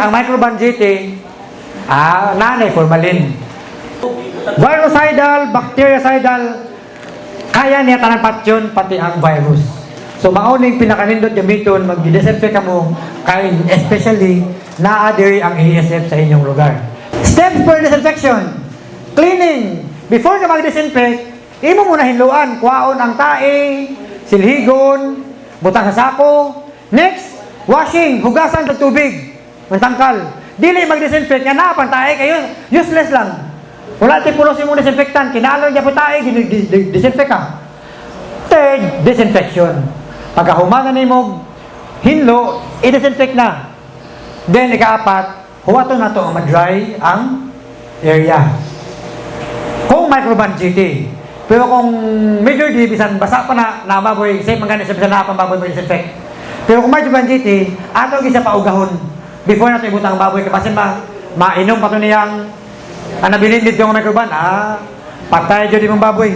ang Microban GT, nanay formalin. Virucidal, bactericidal, kaya niya tanang patyon pati ang virus. So mauning pinakanindot gamiton mag-disinfect ka mo kay especially naa-diri ang ASF sa inyong lugar. Steps for disinfection. Cleaning. Before ka mag-disinfect, imo muna hinluan, kuhaon ang tae, silhigon, butang sa sako. Next, washing, hugasan sa tubig, ng tangkal. Dili mag-disinfect, nga napan tae kayo, useless lang. Wala tipulos yung disinfectant, kinalon niya po tae, disinfect ka. Third, disinfection. Pagkahumanan ni mo, hinlo, i-disinfect na. Then, ikaapat, huwato na to ma-dry ang area. Kung Microban GT. Pero kung Major D, bisan basa pa na baboy, safe man ganit sa bisan na pang baboy mag-disinfect. Pero kung Microban GT, ato gisa paugahon. Before nato ibutang ang baboy, kapasin mainom pa to niyang nabilin dito yung Microban, patay dyan di mong baboy.